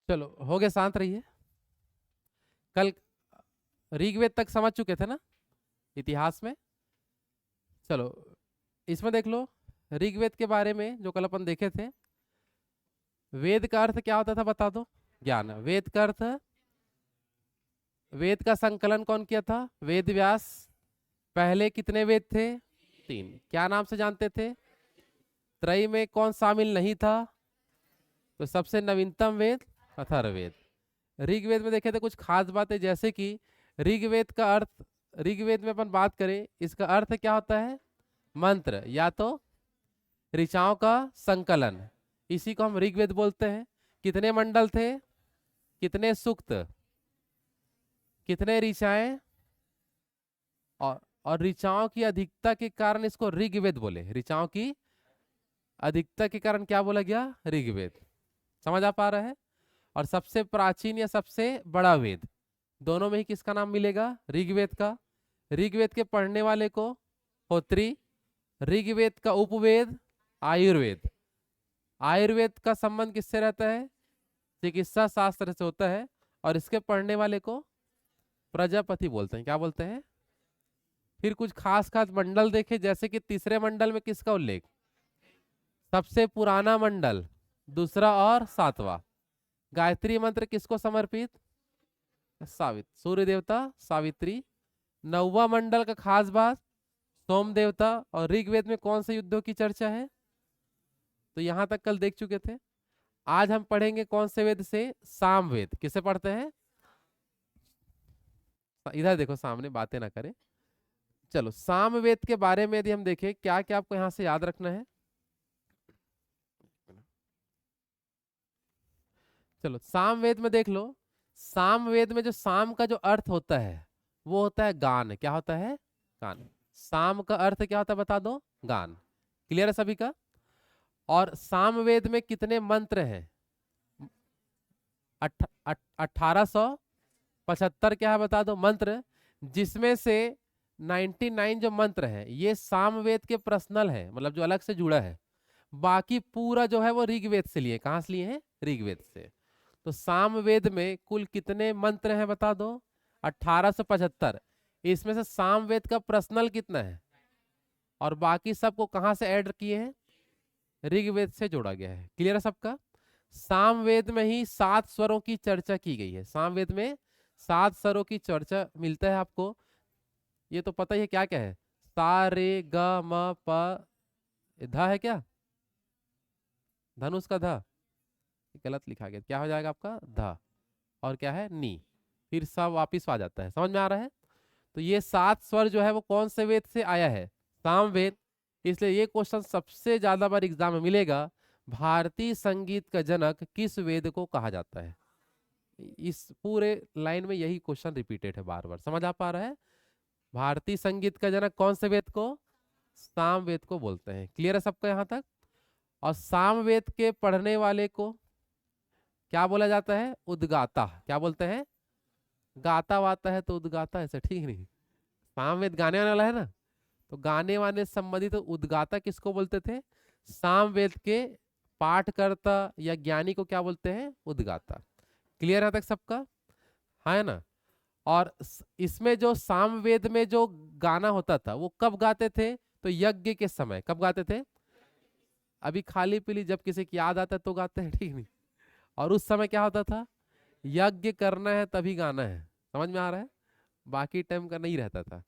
चलो हो गया, शांत रहिए। कल ऋग्वेद तक समझ चुके थे ना इतिहास में। चलो इसमें देख लो ऋग्वेद के बारे में जो कल अपन देखे थे। वेद का अर्थ क्या होता था बता दो। ज्ञान। वेद का अर्थ, वेद का संकलन कौन किया था? वेद व्यास। पहले कितने वेद थे? 3। क्या नाम से जानते थे? त्रय में कौन शामिल नहीं था? तो सबसे नवीनतम वेद अथर्ववेद। ऋग्वेद में देखे थे कुछ खास बातें, जैसे कि ऋग्वेद का अर्थ, ऋग्वेद में अपन बात करें इसका अर्थ क्या होता है? मंत्र या तो ऋचाओं का संकलन, इसी को हम ऋग्वेद बोलते हैं। कितने मंडल थे? कितने सूक्त? कितने ऋचाएं? और ऋचाओं की अधिकता के कारण इसको ऋग्वेद बोले। ऋचाओं की अधिकता के कारण क्या बोला गया? ऋग्वेद। समझ आ पा रहा है? और सबसे प्राचीन या सबसे बड़ा वेद, दोनों में ही किसका नाम मिलेगा? ऋग्वेद का। ऋग्वेद के पढ़ने वाले को होत्री। ऋग्वेद का उपवेद आयुर्वेद। आयुर्वेद का संबंध किससे रहता है? चिकित्सा शास्त्र से होता है। और इसके पढ़ने वाले को प्रजापति बोलते हैं। क्या बोलते हैं? फिर कुछ खास खास मंडल देखे, जैसे कि तीसरे मंडल में किसका उल्लेख? सबसे पुराना मंडल, दूसरा और सातवां। गायत्री मंत्र किसको समर्पित? सूर्य देवता सावित्री। 9वां मंडल का खास बात सोम देवता। और ऋग्वेद में कौन से युद्धों की चर्चा है? तो यहां तक कल देख चुके थे। आज हम पढ़ेंगे कौन से वेद से? सामवेद। किसे पढ़ते हैं? इधर देखो सामने, बातें ना करें। चलो सामवेद के बारे में यदि हम देखें, क्या क्या आपको यहां से याद रखना है। चलो सामवेद में देख लो। सामवेद में जो साम का जो अर्थ होता है वो होता है गान। क्या होता है? गान। साम का अर्थ क्या होता है बता दो? गान। क्लियर है सभी का? और सामवेद में कितने मंत्र हैं? 1875 क्या है बता दो मंत्र, जिसमें से 99 जो मंत्र है ये सामवेद के पर्सनल है, मतलब जो अलग से जुड़ा है। बाकी पूरा जो है वो ऋग्वेद से लिए। कहां से लिए हैं? ऋग्वेद से। तो सामवेद में कुल कितने मंत्र हैं बता दो? 1875। इसमें से सामवेद का पर्सनल कितना है? और बाकी सबको कहां से ऐड किए हैं? ऋग्वेद से जोड़ा गया है। क्लियर है सबका? सामवेद में ही 7 स्वरों की चर्चा की गई है। सामवेद में 7 स्वरों की चर्चा मिलता है आपको। ये तो पता ही है क्या क्या है। सा रे ग म प। धा है क्या? धनुष का धा गलत लिखा गया, क्या हो जाएगा आपका? धा। और क्या है? नी। फिर सब वापिस आ जाता है। समझ में आ रहा है? तो ये 7 स्वर जो है वो कौन से वेद से आया है? सामवेद। इसलिए ये क्वेश्चन सबसे ज्यादा बार एग्जाम में मिलेगा। भारतीय संगीत का जनक किस वेद को कहा जाता है? इस पूरे लाइन में यही क्वेश्चन रिपीटेड है बार बार। समझ आ पा रहा है? भारतीय संगीत का जनक कौन से वेद को? सामवेद को बोलते हैं। क्लियर है सबका यहां तक? और सामवेद के पढ़ने वाले को क्या बोला जाता है? उद्गाता। क्या बोलते हैं? गाता वाता है तो उद्गाता, ऐसा ठीक नहीं। सामवेद गाने वाला है ना, तो गाने वाले संबंधित तो उद्गाता किसको बोलते थे? सामवेद के पाठकर्ता या ज्ञानी को क्या बोलते हैं? उद्गाता। क्लियर है तक सबका? है ना? और इसमें जो सामवेद में जो गाना होता था वो कब गाते थे? तो यज्ञ के समय। कब गाते थे? अभी खाली पीली जब किसी की याद आता है तो गाते हैं, ठीक नहीं। और उस समय क्या होता था? यज्ञ करना है तभी गाना है। समझ में आ रहा है? बाकी टाइम का नहीं रहता था।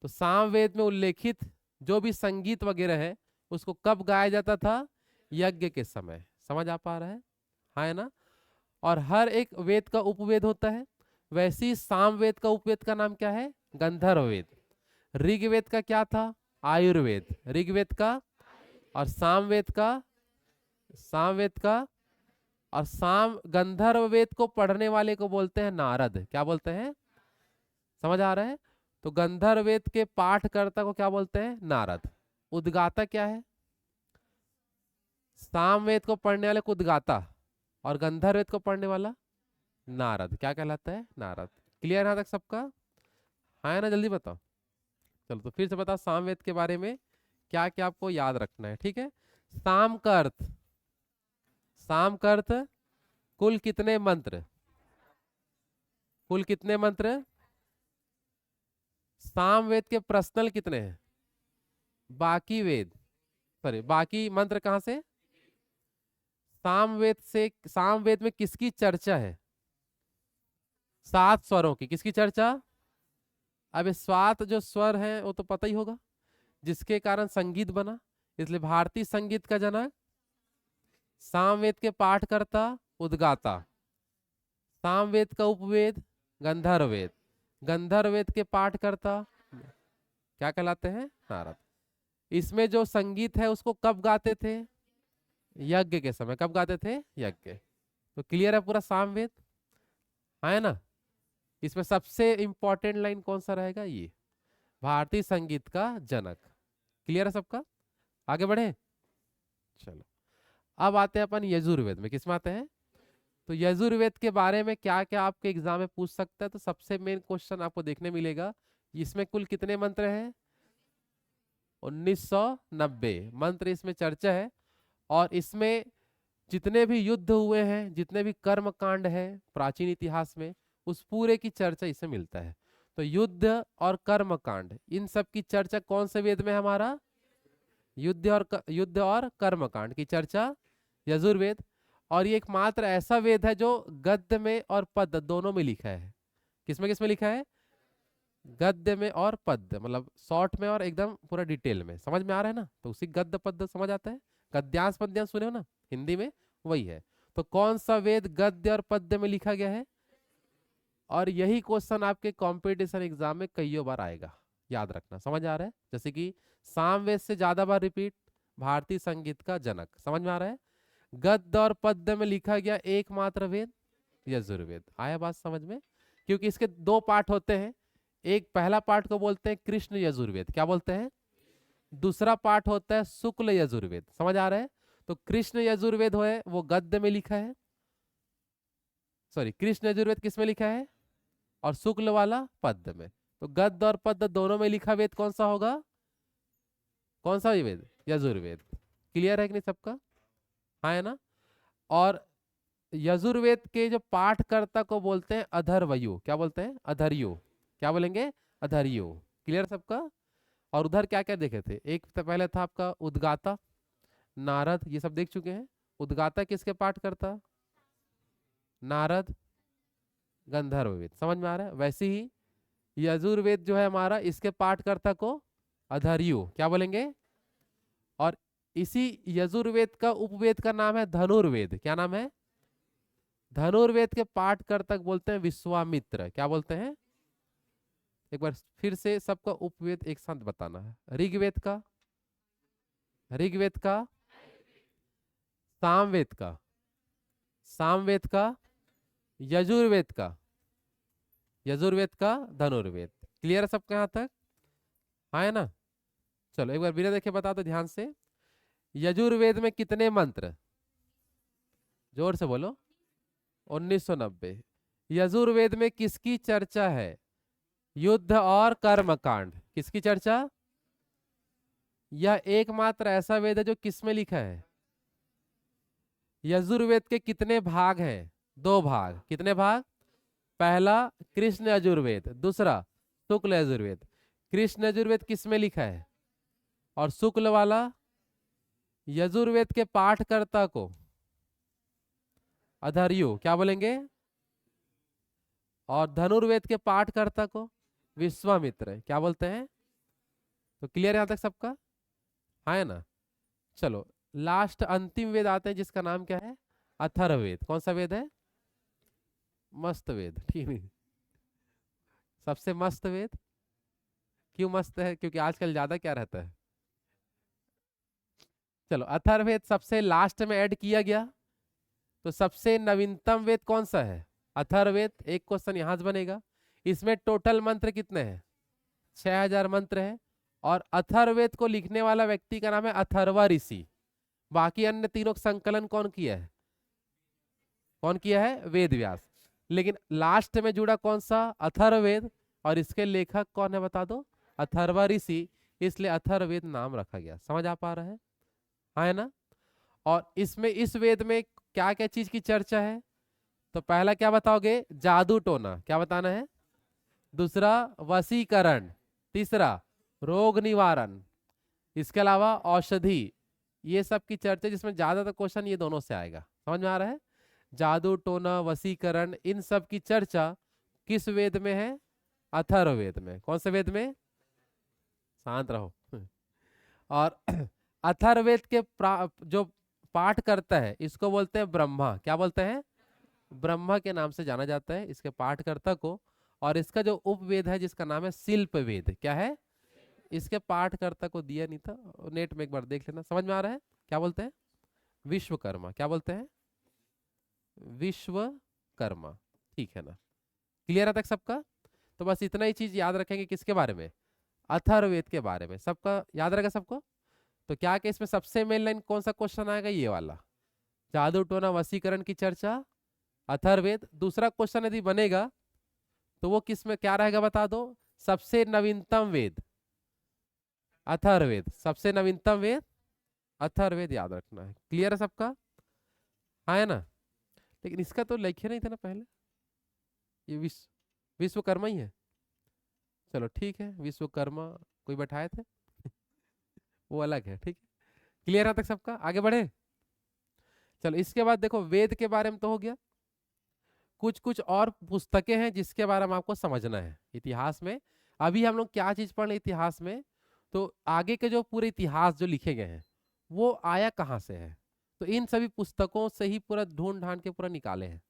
तो सामवेद में उल्लेखित जो भी संगीत वगैरह है उसको कब गाया जाता था? यज्ञ के समय। समझ आ पा रहा है? हाँ, है ना? और हर एक वेद का उपवेद होता है। वैसे ही सामवेद का उपवेद का नाम क्या है? गंधर्ववेद। ऋग्वेद का क्या था? आयुर्वेद। ऋग्वेद का और सामवेद का और गंधर्व वेद को पढ़ने वाले को बोलते हैं नारद। क्या बोलते हैं? समझ आ रहा है? तो गंधर्व वेद के पाठकर्ता को क्या बोलते हैं? नारद। उद्गाता क्या है? सामवेद को पढ़ने वाले को उद्गाता और गंधर्व वेद को पढ़ने वाला नारद। क्या कहलाता है? नारद। क्लियर है तक सबका? हाँ, है ना? जल्दी बताओ। चलो तो फिर से बताओ सामवेद के बारे में क्या क्या आपको याद रखना है। ठीक है? साम का अर्थ, साम का अर्थ कुल कितने मंत्र? कुल कितने मंत्र? सामवेद के पर्सनल कितने हैं? बाकी वेद, सॉरी बाकी मंत्र कहां से? सामवेद से। सामवेद में किसकी चर्चा है? 7 स्वरों की। किसकी चर्चा? अब ये 7 जो स्वर हैं वो तो पता ही होगा, जिसके कारण संगीत बना, इसलिए भारतीय संगीत का जनक। सामवेद के पाठकर्ता उद्गाता। सामवेद का उपवेद गंधर्व वेद। गंधर्व वेद के पाठकर्ता क्या कहलाते हैं? नारद। इसमें जो संगीत है उसको कब गाते थे? यज्ञ के समय। कब गाते थे? यज्ञ। तो क्लियर है पूरा सामवेद, है ना? इसमें सबसे इंपॉर्टेंट लाइन कौन सा रहेगा? ये भारतीय संगीत का जनक। क्लियर है सबका? आगे बढ़े। चलो अब आते हैं अपन यजुर्वेद में। किस में आते हैं? तो यजुर्वेद के बारे में क्या क्या आपके एग्जाम में पूछ सकता है, तो सबसे मेन क्वेश्चन आपको देखने मिलेगा, इसमें कुल कितने मंत्र हैं? 1990 मंत्र इसमें चर्चा है। और इसमें जितने भी युद्ध हुए हैं, जितने भी कर्म कांड है प्राचीन इतिहास में, उस पूरे की चर्चा इसमें मिलता है। तो युद्ध और कर्म कांड, इन सब की चर्चा कौन से वेद में है हमारा? युद्ध और कर्म कांड की चर्चा यजुर्वेद। और ये एकमात्र ऐसा वेद है जो गद्य में और पद्य दोनों में लिखा है। किसमें किसमें लिखा है? गद्य में और पद्य, मतलब शॉर्ट में और एकदम पूरा डिटेल में। समझ में आ रहा है ना? तो उसी गद्य पद्य समझ आता है। गद्यांश पद्यांश सुने हो ना हिंदी में, वही है। तो कौन सा वेद गद्य और पद्य में लिखा गया है? और यही क्वेश्चन आपके कंपटीशन एग्जाम में कई बार आएगा, याद रखना। समझ आ रहा है? जैसे कि सामवेद से ज्यादा बार रिपीट, भारतीय संगीत का जनक। समझ में आ रहा है? गद्य और पद्य में लिखा गया एकमात्र वेद यजुर्वेद। आया बात समझ में? क्योंकि इसके 2 पार्ट होते हैं। एक पहला पार्ट को बोलते हैं कृष्ण यजुर्वेद। क्या बोलते हैं? दूसरा पार्ट होता है शुक्ल यजुर्वेद। समझ आ रहा है? तो कृष्ण यजुर्वेद है वो गद्य में लिखा है, सॉरी कृष्ण यजुर्वेद किस में लिखा है? और शुक्ल वाला पद्य में। तो गद्य और पद्य दोनों में लिखा वेद कौन सा होगा? कौन सा वेद? यजुर्वेद। क्लियर है कि नहीं सबका? हाँ है ना? और यजुर्वेद के जो पाठकर्ता को बोलते हैं अधर्वयु। क्या बोलते हैं? अधर्यु। क्या बोलेंगे? अधर्यु। क्लियर सबका? और उधर क्या क्या देखे थे? एक तो पहले था आपका उद्गाता, नारद, ये सब देख चुके हैं। उद्गाता किसके पाठ करता? नारद, गंधर्व वेद। समझ में आ रहा है? वैसे ही यजुर्वेद जो है हमारा, इसके पाठकर्ता को अधर्यु क्या बोलेंगे? और इसी यजुर्वेद का उपवेद का नाम है धनुर्वेद। क्या नाम है? धनुर्वेद के पाठकर्ता बोलते हैं विश्वामित्र। क्या बोलते हैं? एक बार फिर से सबका उपवेद एक साथ बताना है। ऋग्वेद का, ऋग्वेद का, सामवेद का, सामवेद का, यजुर्वेद का, यजुर्वेद का, धनुर्वेद। क्लियर है सबका यहाँ तक? हाँ है ना? चलो एक बार बिना देखे बता दो ध्यान से। यजुर्वेद में कितने मंत्र? जोर से बोलो। 1990। यजुर्वेद में किसकी चर्चा है? युद्ध और कर्म कांड। किसकी चर्चा? यह एकमात्र ऐसा वेद है जो किस में लिखा है? यजुर्वेद के कितने भाग हैं? 2 भाग। कितने भाग? पहला कृष्ण यजुर्वेद, दूसरा शुक्ल यजुर्वेद। कृष्ण यजुर्वेद किस में लिखा है? और शुक्ल वाला यजुर्वेद के पाठकर्ता को अधर्यु क्या बोलेंगे? और धनुर्वेद के पाठकर्ता को विश्वामित्र क्या बोलते हैं? तो क्लियर यहां तक सबका? हाँ है ना? चलो लास्ट अंतिम वेद आते हैं जिसका नाम क्या है? अथर्ववेद। कौन सा वेद है? मस्त वेद। ठीक है, सबसे मस्त वेद। क्यों मस्त है? क्योंकि आजकल ज्यादा क्या रहता है। चलो अथर्ववेद सबसे लास्ट में ऐड किया गया। तो सबसे नवीनतम वेद कौन सा है? अथर्ववेद। एक क्वेश्चन यहां से बनेगा। इसमें टोटल मंत्र कितने हैं? 6000 मंत्र है। और अथर्ववेद को लिखने वाला व्यक्ति का नाम है अथर्वा ऋषि। बाकी अन्य तीनों का संकलन कौन किया है? कौन किया है? वेद व्यास। लेकिन लास्ट में जुड़ा कौन सा? अथर्ववेद। और इसके लेखक कौन है बता दो? अथर्वा ऋषि। इसलिए अथर्ववेद नाम रखा गया। समझ आ पा रहा है? हाँ है ना? और इसमें इस वेद में क्या क्या चीज की चर्चा है? तो पहला क्या बताओगे? जादू टोना, क्या बताना है? दूसरा वशीकरण, तीसरा रोग निवारण, इसके अलावा औषधि। ये सब की चर्चा जिसमें ज्यादातर क्वेश्चन ये दोनों से आएगा। समझ में आ रहा है? जादू टोना वशीकरण इन सब की चर्चा किस वेद में है? अथर्ववेद में। कौन से वेद में? शांत रहो। और अथर्ववेद के जो पाठ करता है इसको बोलते हैं ब्रह्मा। क्या बोलते हैं? ब्रह्मा के नाम से जाना जाता है इसके पाठकर्ता को। और इसका जो उपवेद है जिसका नाम है शिल्प वेद। क्या है? इसके पाठकर्ता को दिया नहीं था, नेट में एक बार देख लेना। समझ में आ रहा है? क्या बोलते हैं? विश्वकर्मा। क्या बोलते हैं? विश्वकर्मा। ठीक है ना? क्लियर है तक सबका? तो बस इतना ही चीज याद रखेंगे किसके बारे में? अथर्ववेद के बारे में। सबका याद रहेगा सबको? तो क्या कि इसमें सबसे मेन लाइन कौन सा क्वेश्चन आएगा? ये वाला, जादू टोना वशीकरण की चर्चा अथर्ववेद। दूसरा क्वेश्चन यदि बनेगा तो वो किस में क्या रहेगा बता दो? सबसे नवीनतम वेद अथर्ववेद। सबसे नवीनतम वेद अथर्ववेद, याद रखना है। क्लियर है सबका? हाँ है ना? लेकिन इसका तो लिखे नहीं थे ना पहले। ये विश्वकर्मा ही है। चलो ठीक है, विश्वकर्मा कोई बैठाए थे। वो अलग है, ठीक है। क्लियर है तक सबका? आगे बढ़े। चलो इसके बाद देखो, वेद के बारे में तो हो गया। कुछ कुछ और पुस्तकें हैं जिसके बारे में आपको समझना है इतिहास में। अभी हम लोग क्या चीज पढ़ रहे इतिहास में? तो आगे के जो पूरे इतिहास जो लिखे गए हैं वो आया कहाँ से है, तो इन सभी पुस्तकों से ही पूरा ढूंढ ढांड के पूरा निकाले हैं।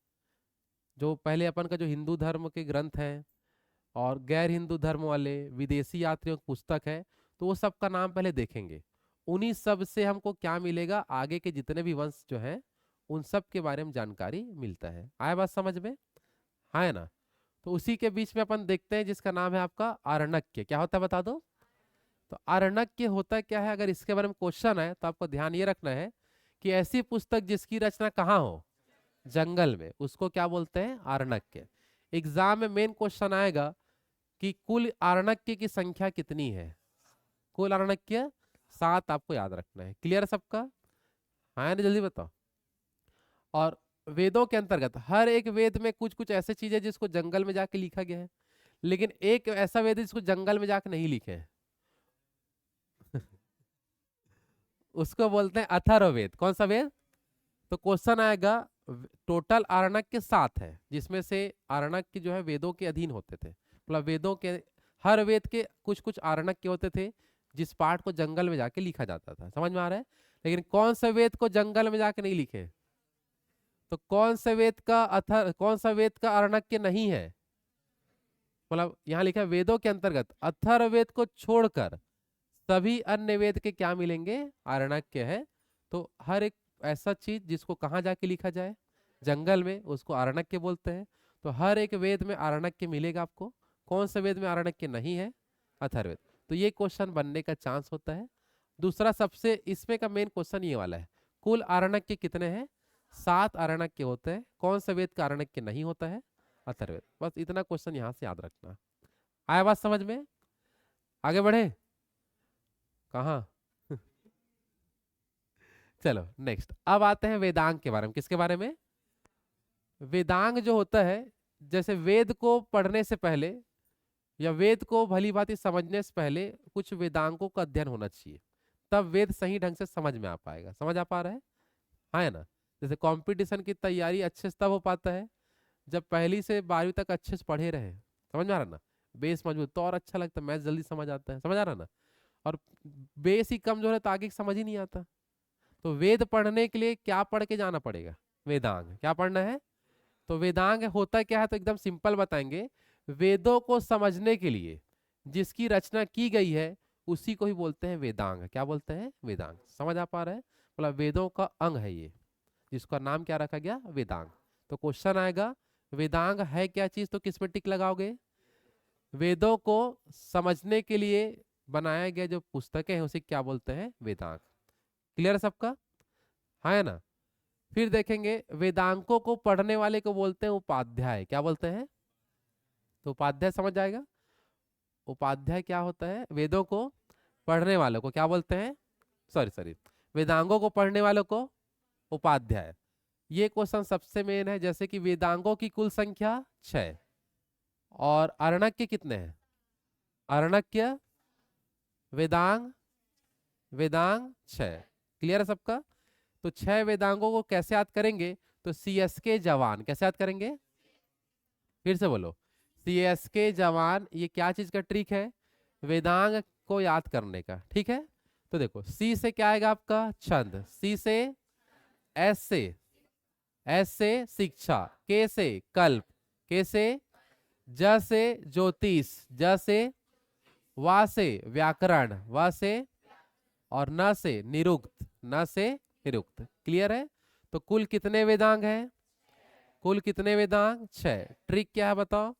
जो पहले अपन का जो हिंदू धर्म के ग्रंथ हैं और गैर हिंदू धर्म वाले विदेशी यात्रियों की पुस्तक है, तो वो सब का नाम पहले देखेंगे। उन्हीं सब से हमको क्या मिलेगा? आगे के जितने भी वंश जो है उन सब के बारे में जानकारी मिलता है। आया बात समझ में? हाँ है ना? तो उसी के बीच में अपन देखते हैं जिसका नाम है आपका आरण्यक। क्या होता है बता दो? तो आरण्यक होता क्या है? अगर इसके बारे में क्वेश्चन है तो आपको ध्यान ये रखना है कि ऐसी पुस्तक जिसकी रचना कहाँ हो? जंगल में, उसको क्या बोलते हैं? आरण्यक। एग्जाम में मेन क्वेश्चन आएगा कि कुल आरण्यक की संख्या कितनी है? कुल आरण्यक 7 आपको याद रखना है। क्लियर है सबका? हाँ, जल्दी बताओ। और वेदों के अंतर्गत हर एक वेद में कुछ कुछ ऐसे चीजें जिसको जंगल में जाके लिखा गया है, लेकिन एक ऐसा वेद है जिसको जंगल में जाके नहीं लिखे हैं। उसको बोलते हैं अथर्ववेद। कौन सा वेद? तो क्वेश्चन आएगा, टोटल आरण्यक 7 है जिसमें से आरण्यक जो है वेदों के अधीन होते थे। मतलब वेदों के हर वेद के कुछ कुछ आरण्यक होते थे जिस पाठ को जंगल में जाके लिखा जाता था। समझ में आ रहा है? लेकिन कौन सा वेद को जंगल में जाके नहीं लिखे? तो कौन से वेद का कौन सा वेद का आरण्यक नहीं है? मतलब यहाँ लिखा है वेदों के अंतर्गत अथर्ववेद को छोड़कर सभी अन्य वेद के क्या मिलेंगे? आरण्यक है। तो हर एक ऐसा चीज जिसको कहाँ जाके लिखा जाए? जंगल में, उसको आरण्यक बोलते हैं। तो हर एक वेद में आरण्यक मिलेगा आपको। कौन से वेद में आरण्यक नहीं है? अथर्ववेद। तो ये क्वेश्चन बनने का चांस होता है। दूसरा सबसे इसमें का मेन क्वेश्चन ये वाला है, कुल आरण्यक कितने हैं? 7 आरण्यक होते हैं। कौन से वेद का आरण्यक नहीं होता है? अथर्ववेद। बस इतना क्वेश्चन यहाँ से याद रखना। आया बात समझ में? आगे बढ़े। कहाँ? चलो नेक्स्ट, अब आते हैं वेदांग के बारे में। किसके बारे में? वेदांग जो होता है, जैसे वेद को पढ़ने से पहले या वेद को भली भांति समझने से पहले कुछ वेदांगों का अध्ययन होना चाहिए, तब वेद सही ढंग से समझ में आ पाएगा। समझ आ पा रहा है? हाँ है ना? जैसे कंपटीशन की तैयारी अच्छे से तब हो पाता है जब पहली से 12वीं तक अच्छे से पढ़े रहे। समझ में आ रहा ना? बेस मजबूत तो और अच्छा लगता है, मैथ जल्दी समझ आता है। समझ आ रहा ना? और बेस ही कमजोर है तो आगे समझ ही नहीं आता। तो वेद पढ़ने के लिए क्या पढ़ के जाना पड़ेगा? वेदांग। क्या पढ़ना है? तो वेदांग होता क्या है? तो एकदम सिंपल बताएंगे। वेदों को समझने के लिए जिसकी रचना की गई है उसी को ही बोलते हैं वेदांग। क्या बोलते हैं? वेदांग। समझ आ पा रहा है? मतलब वेदों का अंग है ये, जिसका नाम क्या रखा गया? वेदांग। तो क्वेश्चन आएगा वेदांग है क्या चीज? तो किस में टिक लगाओगे? वेदों को समझने के लिए बनाया गया जो पुस्तकें हैं उसे क्या बोलते हैं? वेदांग। क्लियर है सबका? हाँ है ना? फिर देखेंगे वेदांकों को पढ़ने वाले को बोलते हैं उपाध्याय। क्या बोलते हैं? तो उपाध्याय समझ जाएगा। उपाध्याय क्या होता है? वेदों को पढ़ने वालों को क्या बोलते हैं? सॉरी सॉरी, वेदांगों को पढ़ने वालों को उपाध्याय। ये क्वेश्चन सबसे मेन है, जैसे कि वेदांगों की कुल संख्या 6 और अर्णक्य कितने हैं? अर्णक्य, वेदांग, वेदांग 6। क्लियर है सबका? तो 6 वेदांगों को कैसे याद करेंगे? तो CSK जवान कैसे याद करेंगे? फिर से बोलो। CSK जवान, ये क्या चीज का ट्रिक है? वेदांग को याद करने का, ठीक है। तो देखो, C से क्या आएगा आपका? छंद। C से, S से, S से शिक्षा, K से कल्प, K से ज से ज्योतिष, ज से वा से व्याकरण, व से और न से निरुक्त, न से निरुक्त। क्लियर है? तो कुल कितने वेदांग हैं? कुल कितने वेदांग? 6। ट्रिक क्या है बताओ?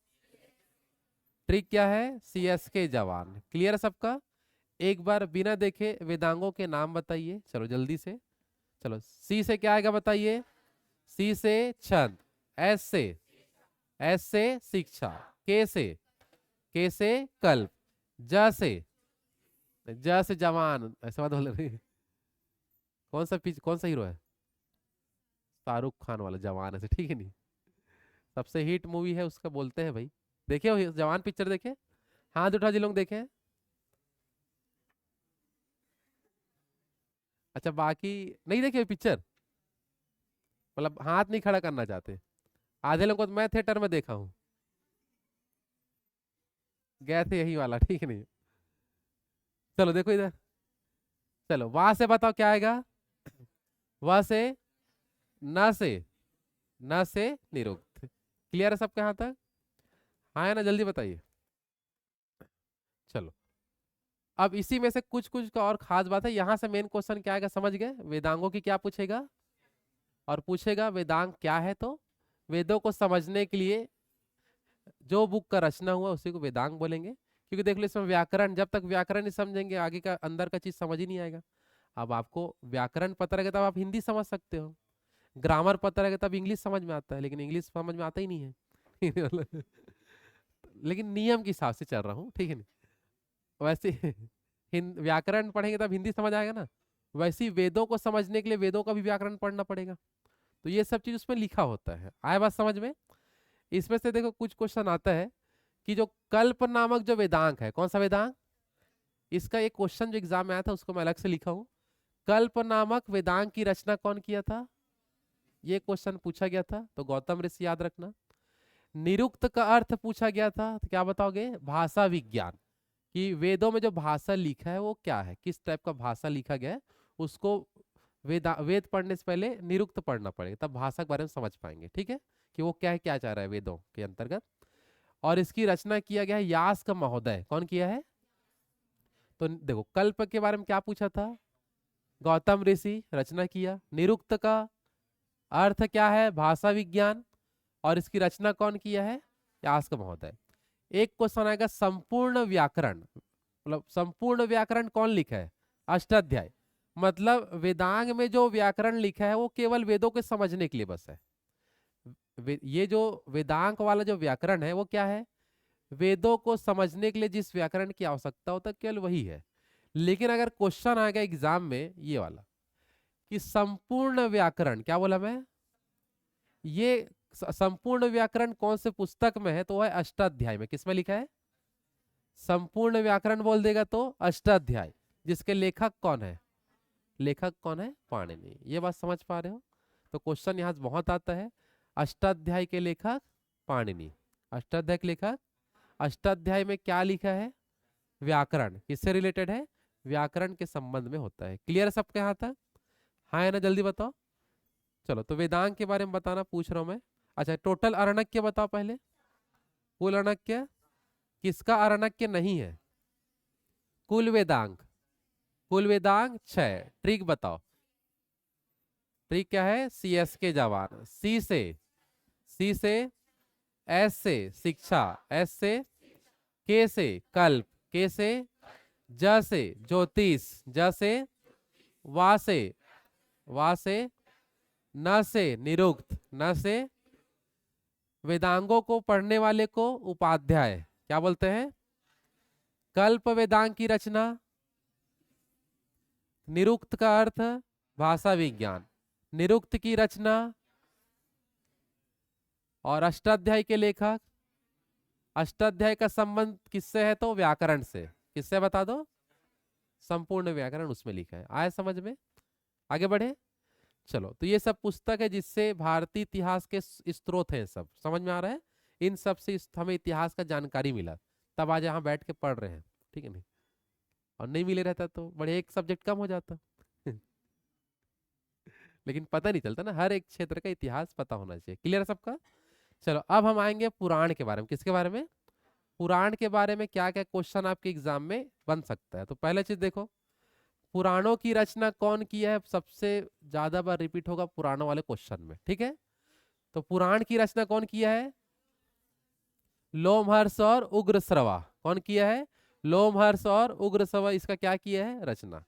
ट्रिक क्या है? CSK जवान। क्लियर है सबका? एक बार बिना देखे वेदांगों के नाम बताइए, चलो जल्दी से। चलो, C से क्या आएगा बताइए? C से छंद, S से शिक्षा, K से कल्प, ज से जवान, ऐसा बात बोल रही। कौन सा हीरो है? शाहरुख खान वाला जवान, ऐसे ठीक है नहीं? सबसे हिट मूवी है उसका, बोलते हैं भाई। देखे हो जवान पिक्चर? देखे? हाथ उठा जी लोग देखे? अच्छा, बाकी नहीं देखे पिक्चर? मतलब हाथ नहीं खड़ा करना चाहते? आधे लोग को तो मैं थिएटर में देखा हूँ, गए थे यही वाला, ठीक नहीं? चलो देखो इधर। चलो, वहां से बताओ क्या आएगा? वह से, न से, न से निरुक्त। क्लियर है सबके यहाँ तक? हाँ है ना? जल्दी बताइए। चलो, अब इसी में से कुछ कुछ का और खास बात है। यहां से मेन क्वेश्चन क्या आएगा समझ गए? वेदांगों की क्या पूछेगा? और पूछेगा वेदांग क्या है। तो वेदों को समझने के लिए जो बुक का रचना हुआ उसी को वेदांग बोलेंगे, क्योंकि देख लो इसमें व्याकरण, जब तक व्याकरण नहीं समझेंगे आगे का अंदर का चीज समझ ही नहीं आएगा। अब आपको व्याकरण पता रहेगा तब आप हिंदी समझ सकते हो, ग्रामर पता रहेगा तब इंग्लिश समझ में आता है, लेकिन इंग्लिश समझ में आता ही नहीं है। लेकिन नियम के हिसाब से चल रहा हूँ, ठीक है नहीं? वैसे व्याकरण पढ़ेंगे तब हिंदी समझ आएगा ना। वैसे ही वेदों को समझने के लिए वेदों का भी व्याकरण पढ़ना पड़ेगा। तो ये सब चीज उसमें लिखा होता है। आया बात समझ में? इसमें से देखो कुछ क्वेश्चन आता है कि जो कल्प नामक जो वेदांग है, कौन सा वेदांग? इसका एक क्वेश्चन जो एग्जाम में आया था उसको मैं अलग से लिखा हूँ। कल्प नामक वेदांग की रचना कौन किया था? ये क्वेश्चन पूछा गया था, तो गौतम ऋषि याद रखना। निरुक्त का अर्थ पूछा गया था, तो क्या बताओगे? भाषा विज्ञान। कि वेदों में जो भाषा लिखा है वो क्या है, किस टाइप का भाषा लिखा गया है, उसको वेद पढ़ने से पहले निरुक्त पढ़ना पड़ेगा, तब भाषा के बारे में समझ पाएंगे, ठीक है? कि वो क्या है, क्या चाह रहा है वेदों के अंतर्गत। और इसकी रचना किया गया है यास्क महोदय। कौन किया है? तो देखो, कल्प के बारे में क्या पूछा था? गौतम ऋषि रचना किया। निरुक्त का अर्थ क्या है? भाषा विज्ञान। और इसकी रचना कौन किया है? यास्क महोदय। एक क्वेश्चन आएगा संपूर्ण व्याकरण, मतलब संपूर्ण व्याकरण कौन लिखा है? अष्टाध्यायी। मतलब वेदांग में जो व्याकरण लिखा है वो केवल वेदों के समझने के लिए बस है। ये जो वेदांग वाला जो व्याकरण है वो क्या है? वेदों को समझने के लिए जिस व्याकरण की आवश्यकता होता है केवल वही है। लेकिन अगर क्वेश्चन आएगा एग्जाम में ये वाला कि संपूर्ण व्याकरण, क्या बोला मैं? ये संपूर्ण व्याकरण कौन से पुस्तक में है? तो वह है अष्टाध्याय में। किसमें लिखा है? संपूर्ण व्याकरण बोल देगा तो अष्टाध्याय। जिसके लेखक कौन है? लेखक कौन है? पाणिनि। ये बात समझ पा रहे हो? तो क्वेश्चन यहाँ बहुत आता है। अष्टाध्याय के लेखक पाणिनि। अष्टाध्याय के लेखक, अष्टाध्याय में क्या लिखा है? व्याकरण। किससे रिलेटेड है? व्याकरण के संबंध में होता है। क्लियर है सबके यहाँ तक? हाँ है ना? जल्दी बताओ। चलो, तो वेदांग के बारे में बताना पूछ रहा हूं मैं। अच्छा, टोटल अरण्यक बताओ पहले। कुल अरण्यक किसका अरण्यक नहीं है? कुल वेदांग। कुल वेदांग 6। ट्रिक बताओ। ट्रिक क्या है? CSK जवान। सी से, S से शिक्षा, S से, K से कल्प, K से ज से ज्योतिष, ज से वा से न से निरुक्त, न से वेदांगों को पढ़ने वाले को उपाध्याय क्या बोलते हैं? कल्प वेदांग की रचना। निरुक्त का अर्थ भाषा विज्ञान। निरुक्त की रचना और अष्टाध्यायी के लेखक, अष्टाध्यायी का संबंध किससे है? तो व्याकरण से। किससे बता दो? संपूर्ण व्याकरण, उसमें लिखा है। आए समझ में? आगे बढ़े। चलो, तो ये सब पुस्तक है जिससे भारतीय इतिहास के स्रोत हैं, सब समझ में आ रहा है। इन सब से हमें इतिहास का जानकारी मिला, तब आज यहाँ बैठ के पढ़ रहे हैं, ठीक है नहीं? और नहीं मिले रहता तो बड़े एक सब्जेक्ट कम हो जाता। लेकिन पता नहीं चलता ना, हर एक क्षेत्र का इतिहास पता होना चाहिए। क्लियर है सबका? चलो, अब हम आएंगे पुराण के बारे में। किसके बारे में? पुराण के बारे में क्या क्या क्वेश्चन आपके एग्जाम में बन सकता है। तो पहले चीज देखो, पुराणों की रचना कौन किया है? सबसे ज्यादा बार रिपीट होगा पुराणों वाले क्वेश्चन में, ठीक है? तो पुराण की रचना कौन किया है? लोमहर्ष और उग्रश्रवा। कौन किया है? लोमहर्ष और उग्रश्रवा, इसका क्या किया है? रचना।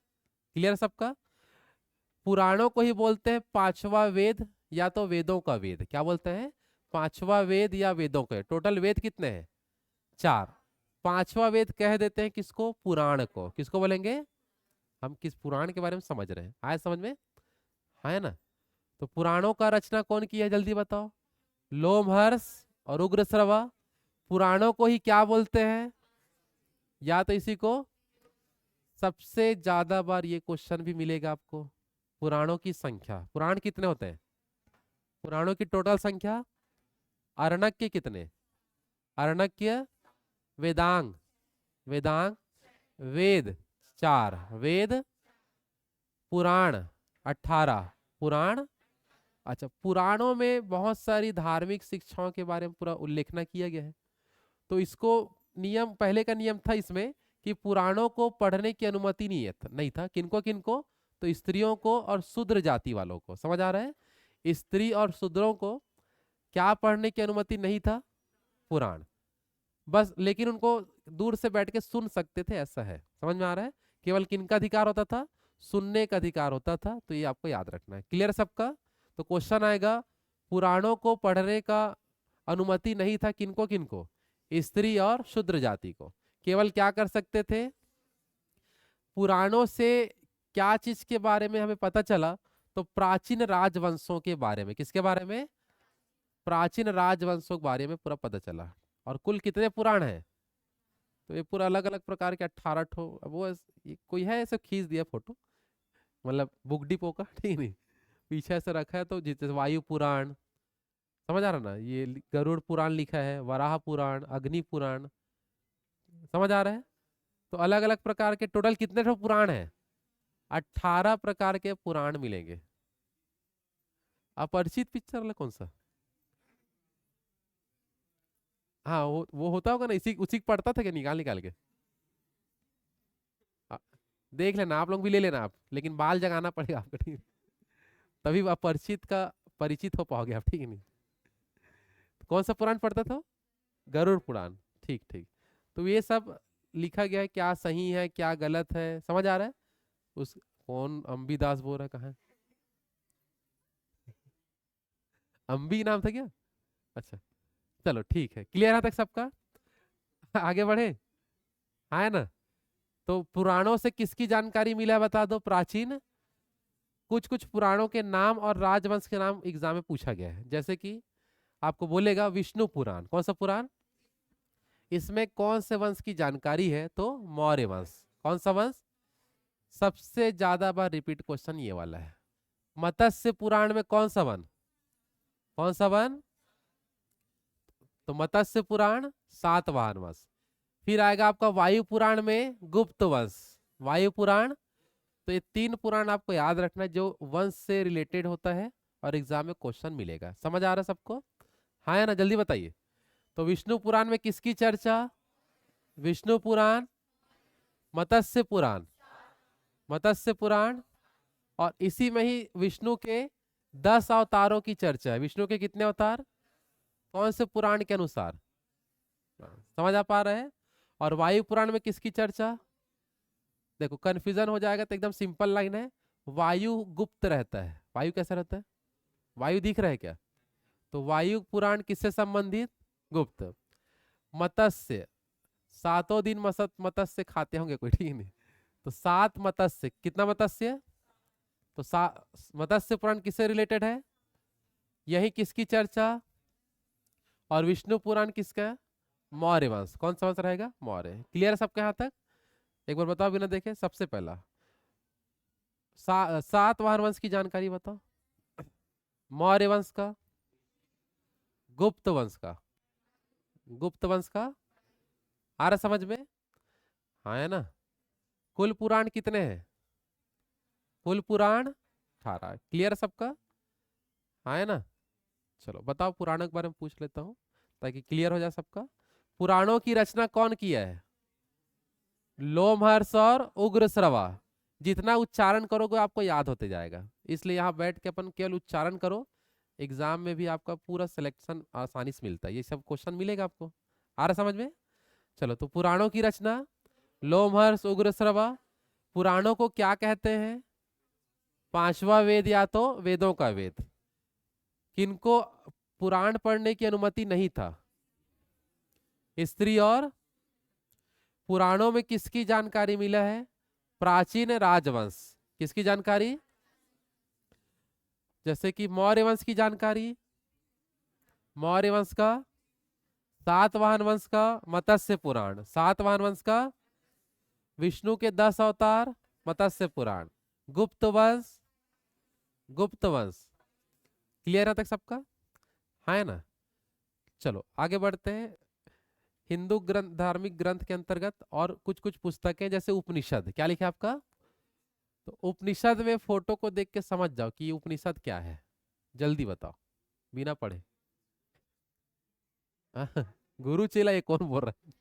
क्लियर सबका? पुराणों को ही बोलते हैं पांचवा वेद, या तो वेदों का वेद। क्या बोलते हैं? पांचवा वेद या वेदों का। टोटल वेद कितने हैं? 4। पांचवा वेद कह देते हैं किसको? पुराण को। किसको बोलेंगे? हम किस पुराण के बारे में समझ रहे हैं, आया समझ में? है ना? तो पुराणों का रचना कौन किया है, जल्दी बताओ? लोमहर्ष और उग्रश्रवा। पुराणों को ही क्या बोलते हैं? या तो इसी को, सबसे ज्यादा बार ये क्वेश्चन भी मिलेगा आपको, पुराणों की संख्या। पुराण कितने होते हैं? पुराणों की टोटल संख्या। अरण्यक कितने? अरण्यक, वेदांग, वेदांग, वेद 4, वेद, पुराण 18। पुराण, अच्छा, पुराणों में बहुत सारी धार्मिक शिक्षाओं के बारे में पूरा उल्लेखना किया गया है। तो इसको नियम, पहले का नियम था इसमें कि पुराणों को पढ़ने की अनुमति नहीं था। किनको किनको? तो स्त्रियों को और शूद्र जाति वालों को। समझ आ रहा है? स्त्री और शूद्रों को क्या पढ़ने की अनुमति नहीं था? पुराण बस। लेकिन उनको दूर से बैठ के सुन सकते थे, ऐसा है। समझ में आ रहा है? केवल किनका अधिकार होता था? सुनने का अधिकार होता था। तो ये आपको याद रखना है। क्लियर सबका? तो क्वेश्चन आएगा, पुराणों को पढ़ने का अनुमति नहीं था किनको किनको? स्त्री और शूद्र जाति को। केवल क्या कर सकते थे? पुराणों से क्या चीज के बारे में हमें पता चला? तो प्राचीन राजवंशों के बारे में। किसके बारे में? प्राचीन राजवंशों के बारे में पूरा पता चला। और कुल कितने पुराण हैं? तो ये पूरा अलग अलग प्रकार के 18 ठो। अब वो ये कोई है ऐसे खींच दिया फोटो, मतलब बुक डिपो का, ठीक नहीं? पीछे से रखा है। तो जैसे वायु पुराण, समझ आ रहा ना? ये गरुड़ पुराण लिखा है, वराह पुराण, अग्नि पुराण। समझ आ रहा है? तो अलग अलग प्रकार के टोटल कितने ठो पुराण है? 18 प्रकार के पुराण मिलेंगे। अपरिचित पिक्चर वाला कौन सा? हाँ, वो होता होगा ना, इसी उसी को पढ़ता था क्या, निकाल निकाल के? आ, देख लेना, आप लोग भी ले लेना आप, लेकिन बाल जगाना पड़ेगा आपको, ठीक है? तभी अपरिचित का परिचित हो पाओगे आप, ठीक है नहीं? कौन सा पुराण पढ़ता था? गरुड़ पुराण। ठीक ठीक। तो ये सब लिखा गया है, क्या सही है क्या गलत है, समझ आ रहा है? उस कौन अम्बीदास बोल रहा है, कहाँ है? अम्बी नाम था क्या? अच्छा, चलो ठीक है। क्लियर है तक सबका? आगे बढ़े। हाँ, है ना? तो पुराणों से किसकी जानकारी मिला है बता दो? प्राचीन। कुछ कुछ पुराणों के नाम और राजवंश के नाम एग्जाम में पूछा गया है। जैसे कि आपको बोलेगा विष्णु पुराण। कौन सा पुराण? इसमें कौन से वंश की जानकारी है? तो मौर्य वंश। कौन सा वंश? सबसे ज्यादा बार रिपीट क्वेश्चन ये वाला है। मत्स्य पुराण में कौन सा वन? कौन सा वन? तो मत्स्य पुराण सातवाहन वंश। फिर आएगा आपका वायु पुराण में गुप्त वंश। वायु पुराण। तो ये 3 पुराण आपको याद रखना है जो वंश से रिलेटेड होता है, और एग्जाम में क्वेश्चन मिलेगा। समझ आ रहा है सबको? हाँ या ना? जल्दी बताइए। तो विष्णु पुराण में किसकी चर्चा? विष्णु पुराण, मत्स्य पुराण, मत्स्य पुराण, और इसी में ही विष्णु के 10 अवतारों की चर्चा है। विष्णु के कितने अवतार? कौन से पुराण के अनुसार? समझ आ पा रहे हैं? और वायु पुराण में किसकी चर्चा? देखो, कंफ्यूजन हो जाएगा तो एकदम सिंपल लाइन है। वायु गुप्त रहता है। वायु कैसा रहता है? वायु दिख रहा है क्या? तो वायु पुराण किससे संबंधित? गुप्त। मत्स्य, 7 दिन मत्स्य खाते होंगे कोई, ठीक नहीं? तो 7 मत्स्य, कितना मत्स्य? तो मत्स्य पुराण किससे रिलेटेड है? यही किसकी चर्चा? और विष्णु पुराण किसका है? मौर्य वंश। कौन सा वंश रहेगा? मौर्य। क्लियर है सबके यहाँ तक? एक बार बताओ बिना देखे। सबसे पहला सातवाहन वंश की जानकारी बताओ। मौर्य वंश का, गुप्त वंश का, गुप्त वंश का। आ रहा समझ में? हाँ है ना? कुल पुराण कितने हैं? कुल पुराण 18। क्लियर है सबका? हाँ है ना? चलो बताओ, पुराणों के बारे में पूछ लेता हूँ ताकि क्लियर हो जाए सबका। पुराणों की रचना कौन किया है? लोमहर्ष और उग्रश्रवा। जितना उच्चारण करोगे आपको याद होते जाएगा, इसलिए यहाँ बैठ के अपन केवल उच्चारण करो। एग्जाम में भी आपका पूरा सिलेक्शन आसानी से मिलता है, ये सब क्वेश्चन मिलेगा आपको। आ रहा समझ में? चलो, तो पुराणों की रचना लोमहर्ष उग्रश्रवा। पुराणों को क्या कहते हैं? पांचवा वेद या तो वेदों का वेद। किनको पुराण पढ़ने की अनुमति नहीं था? स्त्री और। पुराणों में किसकी जानकारी मिला है? प्राचीन राजवंश। किसकी जानकारी? जैसे कि मौर्य वंश की जानकारी, मौर्य वंश का। सातवाहन वंश का मत्स्य पुराण। सातवाहन वंश का विष्णु के 10 अवतार, मत्स्य पुराण। गुप्त वंश, गुप्त वंश। क्लियर है तक सबका? है ना? चलो आगे बढ़ते हैं। हिंदू ग्रंथ, धार्मिक ग्रंथ के अंतर्गत और कुछ कुछ पुस्तकें, जैसे उपनिषद। क्या लिखा है आपका? तो उपनिषद में फोटो को देख के समझ जाओ कि उपनिषद क्या है। जल्दी बताओ बिना पढ़े। गुरु चेला ये कौन बोल रहा है?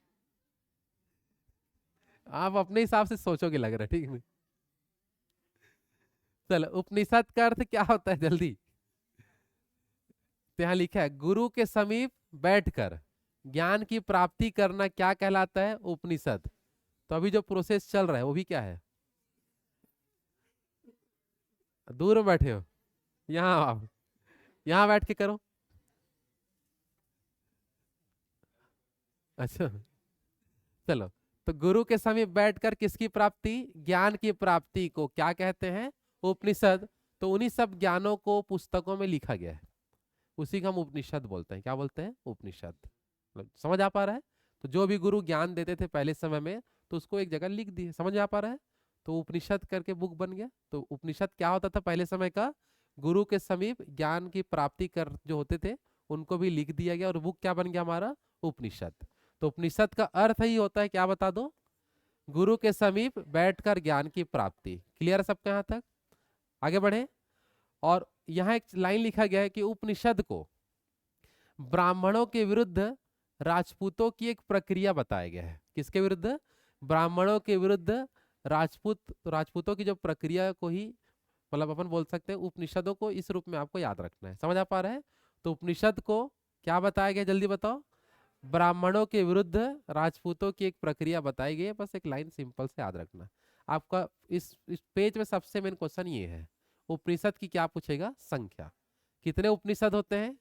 आप अपने हिसाब से सोचोगे लग रहा है, ठीक है? चलो, उपनिषद का अर्थ क्या होता है जल्दी? तो यहाँ लिखा है, गुरु के समीप बैठकर ज्ञान की प्राप्ति करना क्या कहलाता है? उपनिषद। तो अभी जो प्रोसेस चल रहा है वो भी क्या है? दूर में बैठे हो, यहाँ आप यहाँ बैठ के करो। अच्छा, चलो। तो गुरु के समीप बैठकर किसकी प्राप्ति? ज्ञान की प्राप्ति को क्या कहते हैं? उपनिषद। तो उन्हीं सब ज्ञानों को पुस्तकों में लिखा गया है, उसी को हम उपनिषद बोलते हैं। क्या बोलते हैं? उपनिषद। मतलब समझ आ पा रहा है? तो जो भी गुरु ज्ञान देते थे पहले समय में, तो उसको एक जगह लिख दिए। समझ आ पा रहा है? तो उपनिषद करके बुक बन गया। तो उपनिषद क्या होता था पहले समय का? गुरु के समीप ज्ञान की प्राप्ति कर जो होते थे उनको भी लिख दिया गया, और बुक क्या बन गया हमारा? उपनिषद। तो उपनिषद का अर्थ ही होता है, क्या बता दो? गुरु के समीप बैठकर ज्ञान की प्राप्ति। क्लियर है सबके यहाँ तक? आगे बढ़े। और यहाँ एक लाइन लिखा गया है कि उपनिषद को ब्राह्मणों के विरुद्ध राजपूतों की एक प्रक्रिया बताया गया है। किसके विरुद्ध? ब्राह्मणों के विरुद्ध राजपूतों की जो प्रक्रिया को ही, मतलब अपन बोल सकते हैं उपनिषदों को इस रूप में आपको याद रखना है। समझ आ पा रहा है? तो उपनिषद को क्या बताया गया जल्दी बताओ? ब्राह्मणों के विरुद्ध राजपूतों की एक प्रक्रिया बताई गई है। बस एक लाइन सिंपल से याद रखना। आपका इस पेज में सबसे मेन क्वेश्चन ये है, उपनिषद की क्या पूछेगा? संख्या। कितने उपनिषद होते हैं?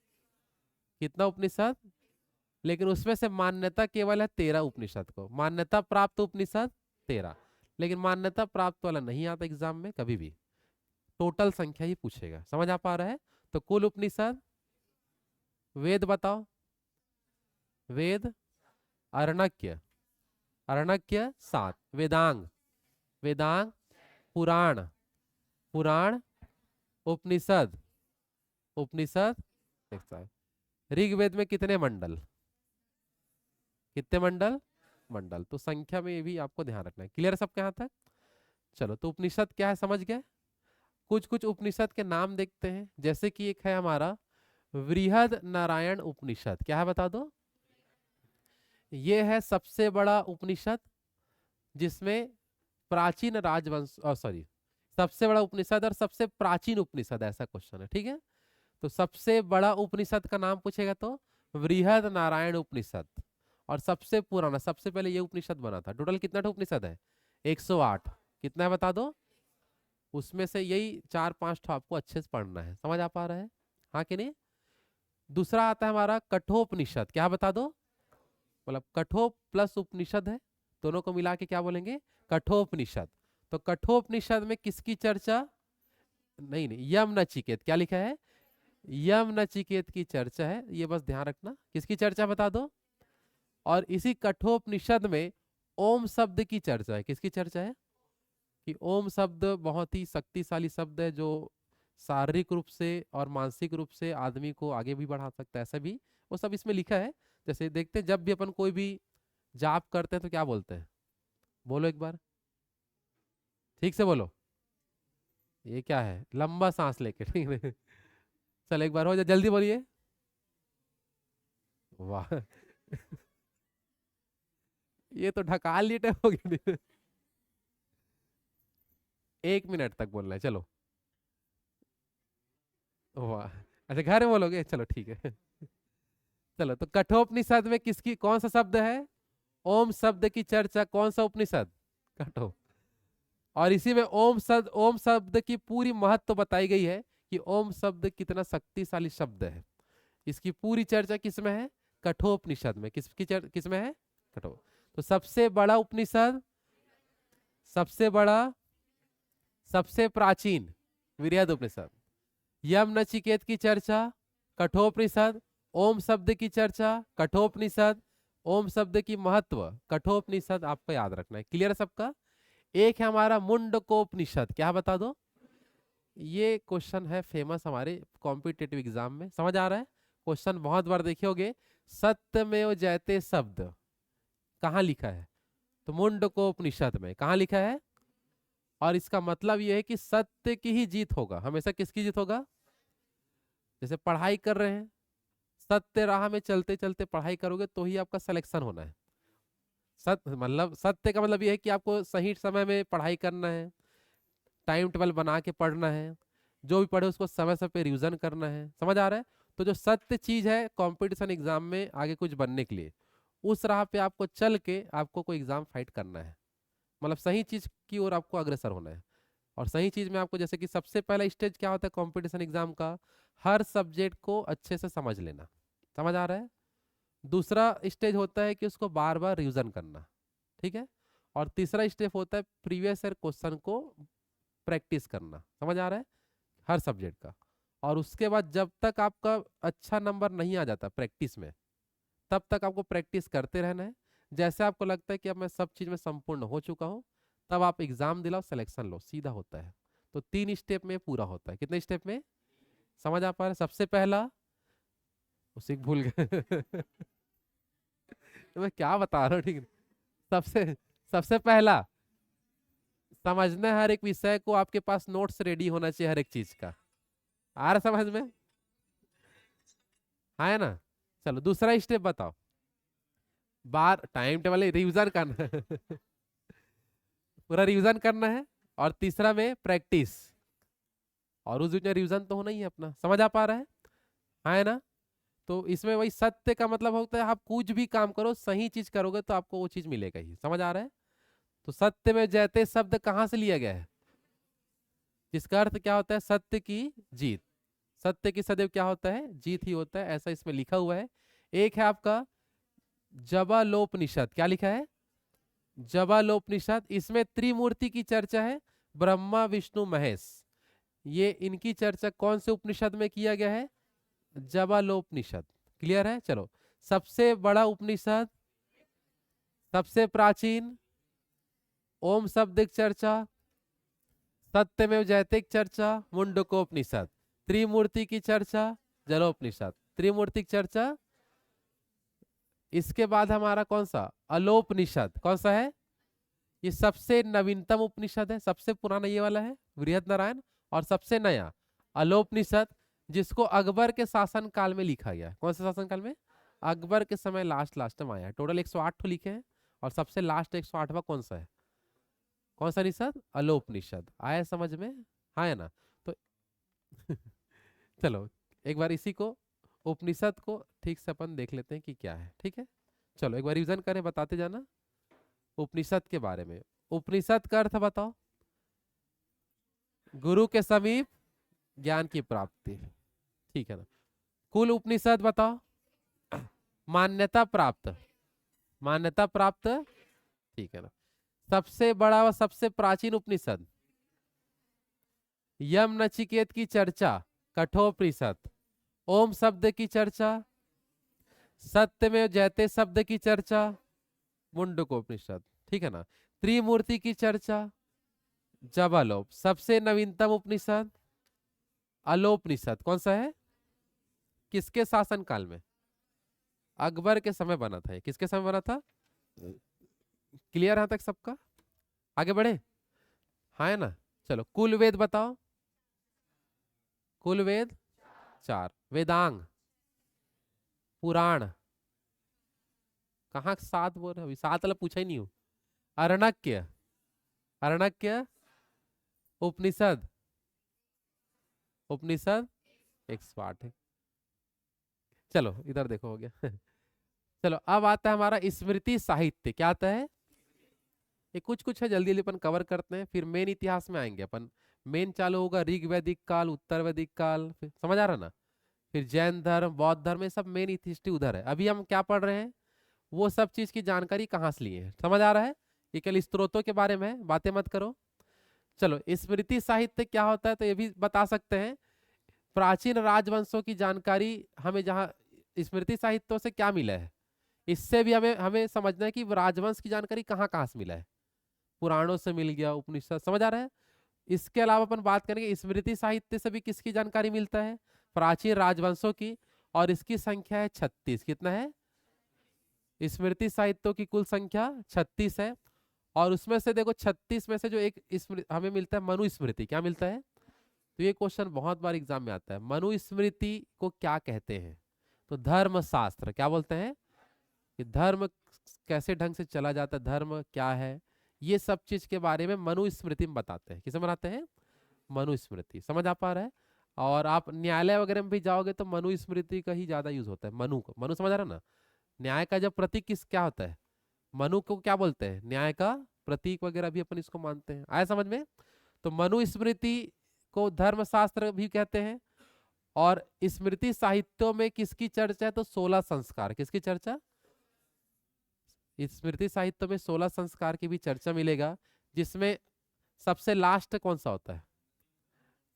कितना उपनिषद? लेकिन उसमें से मान्यता केवल है 13 उपनिषद को। मान्यता प्राप्त उपनिषद 13, लेकिन मान्यता प्राप्त वाला नहीं आता एग्जाम में कभी भी। टोटल संख्या ही पूछेगा। समझ आ पा रहा है? तो कुल उपनिषद। वेद बताओ। वेद, अरण्यक, अरण्यक 7। वेदांग, वेदांग। पुराण, पुराण। उपनिषद, उपनिषद 107। ऋग्वेद में कितने मंडल? कितने मंडल? मंडल। तो संख्या में ये भी आपको ध्यान रखना है। क्लियर है सबके यहाँ तक? चलो, तो उपनिषद क्या है समझ गए। कुछ कुछ उपनिषद के नाम देखते हैं। जैसे कि एक है हमारा बृहद नारायण उपनिषद। क्या है बता दो? ये है सबसे बड़ा उपनिषद, जिसमें प्राचीन राजवंश, सॉरी, सबसे बड़ा उपनिषद और सबसे प्राचीन उपनिषद, ऐसा क्वेश्चन है, ठीक है? तो सबसे बड़ा उपनिषद का नाम पूछेगा तो बृहद नारायण उपनिषद। और सबसे पुराना, सबसे पहले ये उपनिषद बना था। टोटल कितना उपनिषद है? 108। कितना है बता दो? उसमें से यही 4-5 आपको अच्छे से पढ़ना है। समझ आ पा रहा है? हाँ कि नहीं? दूसरा आता है हमारा कठोपनिषद। क्या बता दो? मतलब कठोप प्लस उपनिषद है, दोनों को मिला के क्या बोलेंगे? कठोपनिषद। तो कठोपनिषद में किसकी चर्चा? नहीं नहीं, यम नचिकेत। क्या लिखा है? यम नचिकेत की चर्चा है, ये बस ध्यान रखना। किसकी चर्चा बता दो। और इसी कठोपनिषद में ओम शब्द की चर्चा है। किसकी चर्चा है? कि ओम शब्द बहुत ही शक्तिशाली शब्द है, जो शारीरिक रूप से और मानसिक रूप से आदमी को आगे भी बढ़ा सकता है, ऐसा भी वो सब इसमें लिखा है। जैसे देखते हैं, जब भी अपन कोई भी जाप करते हैं तो क्या बोलते हैं? बोलो एक बार, ठीक से बोलो। ये क्या है? लंबा सांस लेके, ठीक है। चल एक बार हो जाए, जल्दी बोलिए। वाह। ये तो ढकाल लीटे हो गया। 1 मिनट तक बोलना है, चलो। वाह। अच्छा घर में बोलोगे, चलो ठीक है। चलो, तो कठोपनिषद में किसकी कौन सा शब्द है? ओम शब्द की चर्चा। कौन सा उपनिषद? कठोप। और इसी में ओम शब्द की पूरी महत्व बताई गई है कि ओम शब्द कितना शक्तिशाली शब्द है। इसकी पूरी चर्चा किसमें है? कठोपनिषद में। किसमें है? कठोप। तो सबसे बड़ा उपनिषद, सबसे बड़ा, सबसे प्राचीन विरहद उपनिषद। यम नचिकेत की चर्चा कठोपनिषद। ओम शब्द की चर्चा कठोपनिषद। ओम शब्द की महत्व कठोपनिषद। आपको याद रखना है। क्लियर है सबका? एक है हमारा मुंडकोपनिषद। क्या बता दो? ये क्वेश्चन है फेमस हमारे कॉम्पिटिटिव एग्जाम में। समझ आ रहा है? क्वेश्चन बहुत बार देखे होगे। सत्यमेव जयते शब्द कहाँ लिखा है? तो मुंडकोपनिषद में। कहाँ लिखा है? और इसका मतलब यह है कि सत्य की ही जीत होगा हमेशा। किसकी जीत होगा? जैसे पढ़ाई कर रहे हैं, सत्य राह में चलते चलते पढ़ाई करोगे तो ही आपका सिलेक्शन होना है। सत्य का मतलब यह है कि आपको सही समय में पढ़ाई करना है, टाइम टेबल बना के पढ़ना है, जो भी पढ़े उसको समय समय पे रिवीजन करना है। समझ आ रहा है? तो जो सत्य चीज है कंपटीशन एग्जाम में आगे कुछ बनने के लिए, उस राह पे आपको चल के आपको कोई एग्जाम फाइट करना है। मतलब सही चीज की ओर आपको अग्रसर होना है। और सही चीज में आपको, जैसे कि सबसे पहला स्टेज क्या होता है कंपटीशन एग्जाम का? हर सब्जेक्ट को अच्छे से समझ लेना। समझ आ रहा है? दूसरा स्टेज होता है कि उसको बार बार रिवीजन करना। ठीक है? और तीसरा स्टेप होता है प्रीवियस ईयर क्वेश्चन को प्रैक्टिस करना। समझ आ रहा है? हर सब्जेक्ट का। और उसके बाद जब तक आपका अच्छा नंबर नहीं आ जाता प्रैक्टिस में, तब तक आपको प्रैक्टिस करते रहना है। जैसे आपको लगता है कि अब मैं सब चीज में संपूर्ण हो चुका हूँ, तब आप एग्जाम दिलाओ, सिलेक्शन लो, सीधा होता है। तो 3 स्टेप में पूरा होता है। कितने स्टेप में? समझ आ पा रहे? सबसे पहला, उसी को भूल गए। तो मैं क्या बता रहा हूँ, ठीक है। सबसे सबसे पहला, समझना है हर एक विषय को। आपके पास नोट्स रेडी होना चाहिए हर एक चीज का। आ रहा समझ में? हाँ है ना? चलो दूसरा स्टेप बताओ। बार टाइम टेबल रिवीजन करना है। पूरा रिवीजन करना है। और तीसरा में प्रैक्टिस। और उस दिन रिवीजन तो होना ही है अपना। समझ आ पा रहा है? हाँ है ना? तो इसमें वही सत्य का मतलब होता है, आप कुछ भी काम करो सही चीज करोगे तो आपको वो चीज मिलेगा ही। समझ आ रहा है? तो सत्य में जयते शब्द कहाँ से लिया गया है? जिसका अर्थ क्या होता है? सत्य की जीत। सत्य की सदैव क्या होता है? जीत ही होता है, ऐसा इसमें लिखा हुआ है। एक है आपका जबालोपनिषद। क्या लिखा है? जबालोपनिषद। इसमें त्रिमूर्ति की चर्चा है, ब्रह्मा विष्णु महेश। ये इनकी चर्चा कौन से उपनिषद में किया गया है? जबालोपनिषद। क्लियर है? चलो, सबसे बड़ा उपनिषद, सबसे प्राचीन, ओम शब्द की चर्चा, सत्यमेव जयते की चर्चा, मुंडकोपनिषद। त्रिमूर्ति की चर्चा, जलोपनिषद। त्रिमूर्ति की चर्चा। इसके बाद हमारा कौन सा? अलोपनिषद। कौन सा है? ये सबसे नवीनतम उपनिषद है। सबसे पुराना ये वाला है बृहद नारायण। और सबसे नया अलोपनिषद, जिसको अकबर के शासन काल में लिखा गया। कौन से शासन काल में? अकबर के समय लास्ट लास्ट में आया है। टोटल 108 ठो लिखे हैं। और सबसे लास्ट 108वां कौन सा है? कौन सा निषद? अलोपनिषद। आया समझ में? हाँ है ना? तो चलो एक बार इसी को, उपनिषद को ठीक से अपन देख लेते हैं कि क्या है। ठीक है? चलो एक बार रिवीजन करें, बताते जाना उपनिषद के बारे में। उपनिषद का अर्थ बताओ। गुरु के समीप ज्ञान की प्राप्ति। ठीक है ना? कुल उपनिषद बताओ। मान्यता प्राप्त। मान्यता प्राप्त। ठीक है ना? सबसे बड़ा व सबसे प्राचीन उपनिषद, यम नचिकेत की चर्चा कठोपनिषद। ओम शब्द की चर्चा, सत्य में जयते शब्द की चर्चा, मुंडकोपनिषद, ठीक है ना। त्रिमूर्ति की चर्चा, जबालोप। सबसे नवीनतम उपनिषद अलोपनिषद, कौन सा है? किसके शासन काल में? अकबर के समय बना था। किसके समय बना था? क्लियर है तक सबका? आगे बढ़े, हाँ है ना। चलो कुल वेद बताओ। कुल वेद 4। वेदांग, पुराण, कहाँ 7 बोल रहे हो? अभी 7 वाला पूछा ही नहीं हूँ। अरण्यक, अरण्यक, उपनिषद, उपनिषद 108 है। चलो इधर देखो, हो गया। चलो अब आता है हमारा स्मृति साहित्य। क्या आता है? ये कुछ कुछ है, जल्दी जल्दी अपन कवर करते हैं, फिर मेन इतिहास में आएंगे अपन। मेन चालू होगा ऋग वैदिक काल, उत्तर वैदिक काल, फिर समझ आ रहा ना। फिर जैन धर्म, बौद्ध धर्म, ये सब मेन हिस्ट्री उधर है। अभी हम क्या पढ़ रहे हैं, वो सब चीज की जानकारी कहाँ से लिए हैं, समझ आ रहा है। ये केवल स्त्रोतों के बारे में है, बातें मत करो। चलो स्मृति साहित्य क्या होता है तो ये भी बता सकते हैं। प्राचीन राजवंशों की जानकारी हमें जहाँ स्मृति साहित्यों से क्या मिला है, इससे भी हमें हमें समझना है कि राजवंश की जानकारी कहाँ कहाँ से मिला है। पुराणों से मिल गया, उपनिषद, समझ आ रहा है। इसके अलावा अपन बात करेंगे स्मृति साहित्य से भी किसकी जानकारी मिलता है? प्राचीन राजवंशों की। और इसकी संख्या है 36। कितना है? स्मृति साहित्यों की कुल संख्या 36 है। और उसमें से देखो 36 में से जो एक हमें मिलता है मनुस्मृति। क्या मिलता है? तो ये क्वेश्चन बहुत बार एग्जाम में आता है। मनुस्मृति को क्या कहते हैं? तो धर्म शास्त्र। क्या बोलते हैं? कि धर्म कैसे ढंग से चला जाता है, धर्म क्या है, ये सब चीज के बारे में मनुस्मृति में बताते हैं। किसे बनाते हैं? मनुस्मृति। समझ आ पा रहा है। और आप न्यायालय वगैरह में भी जाओगे तो मनुस्मृति का ही ज्यादा यूज होता है। मनु को, मनु समझ आ रहा है ना। न्याय का जब प्रतीक किस क्या होता है? मनु को क्या बोलते हैं? न्याय का प्रतीक वगैरह भी अपन इसको मानते हैं। आया समझ में? तो मनुस्मृति को धर्मशास्त्र भी कहते हैं। और स्मृति साहित्यों में किसकी चर्चा है? तो 16 संस्कार। किसकी चर्चा? स्मृति साहित्य में 16 संस्कार की भी चर्चा मिलेगा, जिसमें सबसे लास्ट कौन सा होता है?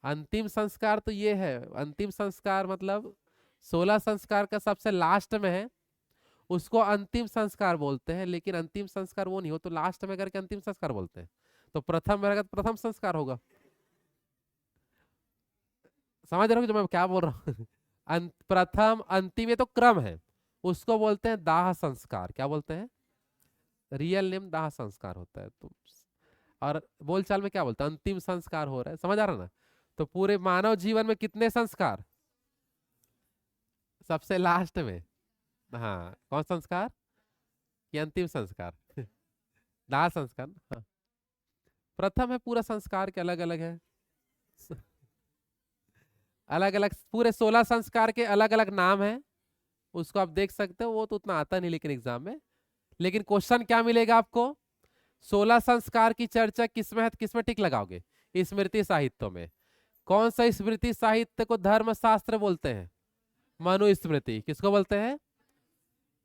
अंतिम संस्कार। तो ये है अंतिम संस्कार, मतलब 16 संस्कार का सबसे लास्ट में है, उसको अंतिम संस्कार बोलते हैं। लेकिन अंतिम संस्कार वो नहीं हो तो लास्ट में करके अंतिम संस्कार बोलते हैं। तो प्रथम रहेगा तो प्रथम संस्कार होगा। समझ रहे हो जो मैं क्या बोल रहा हूँ? प्रथम अंतिम, ये तो क्रम है। उसको बोलते हैं दाह संस्कार। क्या बोलते हैं? रियल नेम दाह संस्कार होता है। तो और बोलचाल में क्या बोलते हैं? अंतिम संस्कार हो रहा है। समझ आ रहा ना। तो पूरे मानव जीवन में कितने संस्कार? सबसे लास्ट में। हाँ, कौन संस्कार? ये अंतिम संस्कार। दाह संस्कार ना? हाँ। प्रथम है, पूरा संस्कार के अलग अलग है। अलग अलग पूरे 16 संस्कार के अलग अलग नाम है। उसको आप देख सकते हो, वो तो उतना आता नहीं लेकिन एग्जाम में। लेकिन क्वेश्चन क्या मिलेगा आपको? 16 संस्कार की चर्चा किसमें है, किसमें टिक लगाओगे? स्मृति साहित्यों में। कौन सा स्मृति साहित्य को धर्मशास्त्र बोलते हैं? मनुस्मृति। किसको बोलते हैं?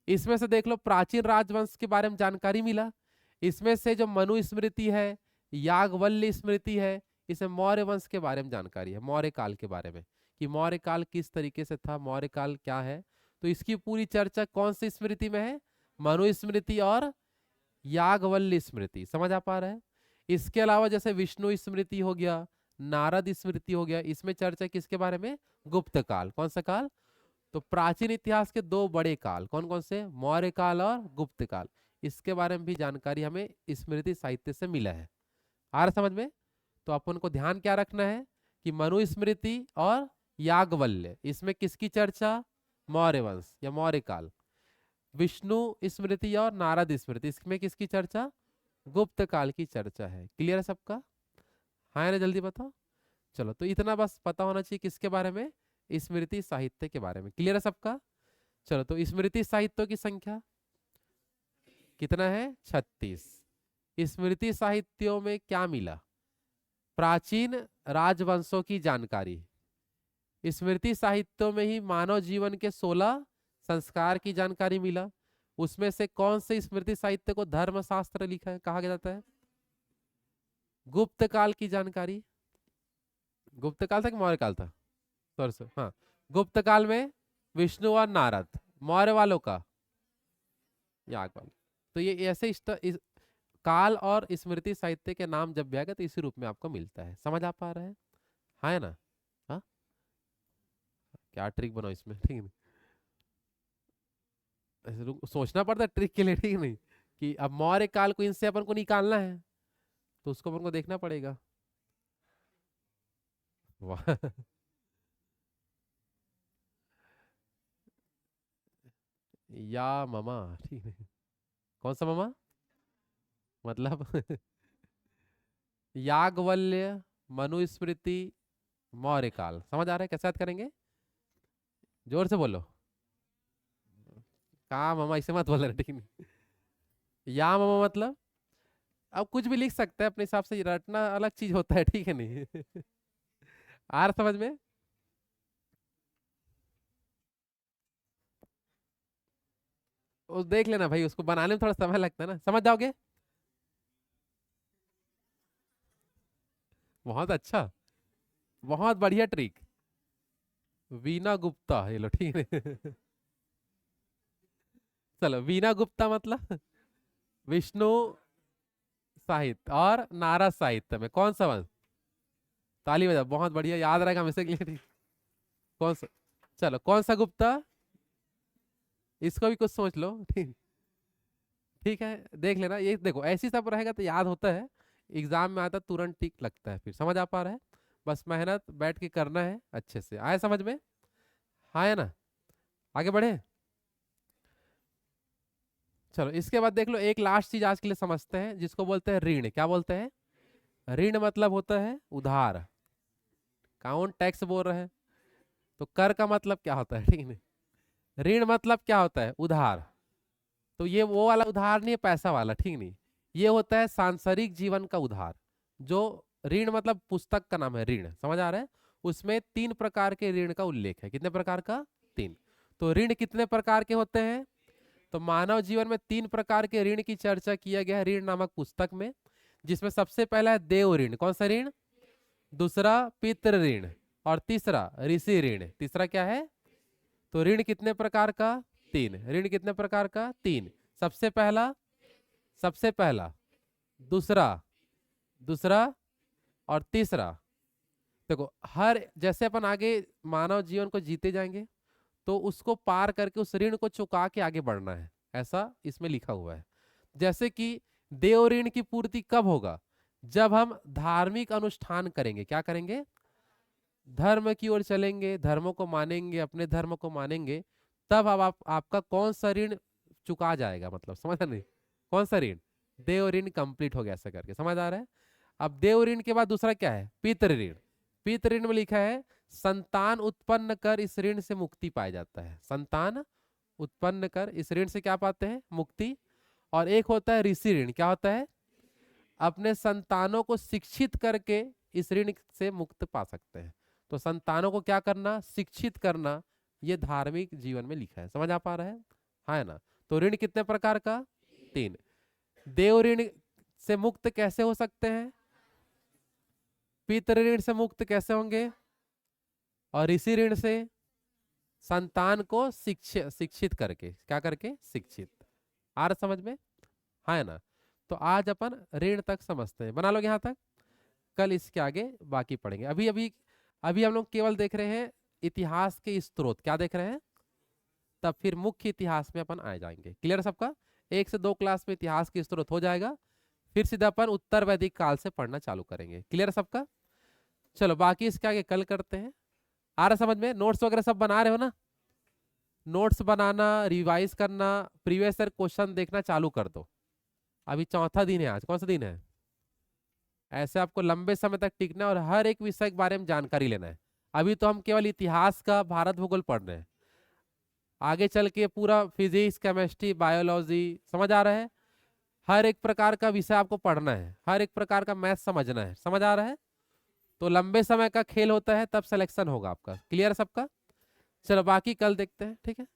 इसमें से देख लो, प्राचीन राजवंश के बारे में जानकारी मिला। इसमें से जो मनुस्मृति है, याज्ञवल्क्य स्मृति है, इसमें मौर्य वंश के बारे में जानकारी है, मौर्य काल के बारे में, कि मौर्य काल किस तरीके से था, मौर्य काल क्या है। तो इसकी पूरी चर्चा कौन सी स्मृति में है? मनुस्मृति और याज्ञवल्क्य स्मृति। समझ आ पा रहा है। इसके अलावा जैसे विष्णु स्मृति हो गया, नारद स्मृति हो गया, इसमें चर्चा किसके बारे में? गुप्त काल। कौन सा काल? तो प्राचीन इतिहास के 2 बड़े काल कौन कौन से? मौर्य काल और गुप्त काल। इसके बारे में भी जानकारी हमें स्मृति साहित्य से मिला है। आ रहा समझ में? तो अपन को ध्यान क्या रखना है कि मनुस्मृति और याज्ञवल्क्य, इसमें किसकी चर्चा? मौर्य वंश या मौर्य काल। विष्णु स्मृति और नारद स्मृति, इसमें किसकी चर्चा? गुप्त काल की चर्चा है। क्लियर है सबका? हाँ ना, जल्दी बताओ। चलो तो इतना बस पता होना चाहिए किसके बारे में? स्मृति साहित्य के बारे में। क्लियर है सबका? चलो तो स्मृति साहित्यों की संख्या कितना है? 36। स्मृति साहित्यों में क्या मिला? प्राचीन राजवंशों की जानकारी। स्मृति साहित्यों में ही मानव जीवन के 16 संस्कार की जानकारी मिला। उसमें से कौन से स्मृति साहित्य को धर्मशास्त्र लिखा है कहा जाता है? गुप्त काल की जानकारी। गुप्त काल था कि मौर्य काल था? सॉरी सर, हाँ, गुप्त काल में विष्णु और नारद, मौर्य वालों का याग वाला। तो ये ऐसे काल और स्मृति साहित्य के नाम जब भी आएगा तो इसी रूप में आपको मिलता है। समझ आ पा रहा है? हाँ है ना? हाँ, क्या ट्रिक बनाओ इसमें, ठीक है? ऐसे सोचना पड़ता है ट्रिक के लिए, ठीक नहीं? कि अब मौर्य काल को इनसे अपन को निकालना है तो उसको अपन को देखना पड़ेगा। वाह या मामा, ठीक है। कौन सा मामा? मतलब याज्ञवल्क्य, मनुस्मृति, मौर्य काल। समझ आ रहा है कैसे याद करेंगे? जोर से बोलो। कहा मामा, इसे मत बोल रहे, ठीक नहीं? या मामा मतलब अब कुछ भी लिख सकते हैं अपने हिसाब से, रटना अलग चीज होता है, ठीक है नहीं? आ रहा समझ में? उस देख लेना भाई, उसको बनाने में थोड़ा समय लगता है ना, समझ जाओगे। बहुत अच्छा, बहुत बढ़िया ट्रिक। वीना गुप्ता, ये लो, ठीक है। चलो, वीना गुप्ता मतलब विष्णु साहित्य और नारद साहित्य में कौन सा वन? ताली बजा, बहुत बढ़िया, याद रहेगा हमेशा के लिए, ठीक। कौन सा? चलो, कौन सा गुप्ता? इसको भी कुछ सोच लो, ठीक। ठीक है, देख लेना, ये देखो ऐसी सब रहेगा तो याद होता है, एग्जाम में आता तुरंत टिक लगता है। फिर समझ आ पा रहा है? बस मेहनत बैठ के करना है अच्छे से। आए समझ में? हाँ है ना? आगे बढ़े। चलो, इसके बाद देख लो, एक लास्ट चीज आज के लिए समझते हैं जिसको बोलते हैं ऋण। क्या बोलते हैं? ऋण मतलब होता है उधार। काउंट टैक्स बोल रहे हैं तो कर का मतलब क्या होता है, ठीक है? ऋण मतलब क्या होता है? उधार। तो ये वो वाला उधार नहीं है पैसा वाला, ठीक नहीं? ये होता है सांसारिक जीवन का उधार। जो ऋण मतलब पुस्तक का नाम है ऋण, समझ आ रहा है? उसमें 3 प्रकार के ऋण का उल्लेख है। कितने प्रकार का? 3। तो ऋण कितने प्रकार के होते हैं? तो मानव जीवन में 3 प्रकार के ऋण की चर्चा किया गया है ऋण नामक पुस्तक में, जिसमें सबसे पहला है देव ऋण। कौन सा ऋण? दूसरा पितृ ऋण, और तीसरा ऋषि ऋण। तीसरा क्या है? तो ऋण कितने प्रकार का? 3। ऋण कितने प्रकार का? 3। सबसे पहला, सबसे पहला, दूसरा, दूसरा, और तीसरा। देखो, हर जैसे अपन आगे मानव जीवन को जीते जाएंगे तो उसको पार करके उस ऋण को चुका के आगे बढ़ना है, ऐसा इसमें लिखा हुआ है। जैसे कि देव ऋण की पूर्ति कब होगा? जब हम धार्मिक अनुष्ठान करेंगे। क्या करेंगे? धर्म की ओर चलेंगे, धर्मों को मानेंगे, अपने धर्म को मानेंगे, तब अब आपका कौन सा ऋण चुका जाएगा, मतलब समझ नहीं? कौन सा ऋण? देव ऋण कंप्लीट हो गया, ऐसा करके। समझ आ रहा है? अब देव ऋण के बाद दूसरा क्या है? पितृ ऋण। पितृ ऋण में लिखा है संतान उत्पन्न कर इस ऋण से मुक्ति पाया जाता है। संतान उत्पन्न कर इस ऋण से क्या पाते हैं? मुक्ति। और एक होता है ऋषि ऋण। क्या होता है? अपने संतानों को शिक्षित करके इस ऋण से मुक्त पा सकते हैं। तो संतानों को क्या करना? शिक्षित करना। ये धार्मिक जीवन में लिखा है। समझ आ पा रहा है? हाँ है ना? तो ऋण कितने प्रकार का? 3। देव ऋण से मुक्त कैसे हो सकते हैं? पितृ ऋण से मुक्त कैसे होंगे? और ऋषि ऋण से संतान को शिक्षित करके। क्या करके? शिक्षित। आ रहा समझ में? हाँ है ना? तो आज अपन ऋण तक समझते हैं, बना लोगे यहाँ तक? कल इसके आगे बाकी पढ़ेंगे। अभी अभी अभी हम लोग केवल देख रहे हैं इतिहास के स्रोत। क्या देख रहे हैं? तब फिर मुख्य इतिहास में अपन आ जाएंगे। क्लियर सबका? 1 से 2 क्लास में इतिहास के स्रोत हो जाएगा, फिर सीधा अपन उत्तर वैदिक काल से पढ़ना चालू करेंगे। क्लियर सबका? चलो, बाकी इसके आगे कल करते हैं। आ रहा समझ में? नोट्स वगैरह सब बना रहे हो ना? नोट्स बनाना, रिवाइज करना, प्रीवियस ईयर क्वेश्चन देखना चालू कर दो। अभी चौथा दिन है आज। कौन सा दिन है? ऐसे आपको लंबे समय तक टिकना है और हर एक विषय के बारे में जानकारी लेना है। अभी तो हम केवल इतिहास का, भारत भूगोल पढ़ रहे हैं। आगे चल के पूरा फिजिक्स, केमिस्ट्री, बायोलॉजी, समझ आ रहा है? हर एक प्रकार का विषय आपको पढ़ना है, हर एक प्रकार का मैथ समझना है। समझ आ रहा है? तो लंबे समय का खेल होता है, तब सिलेक्शन होगा आपका। क्लियर सबका? चलो, बाकी कल देखते हैं, ठीक है?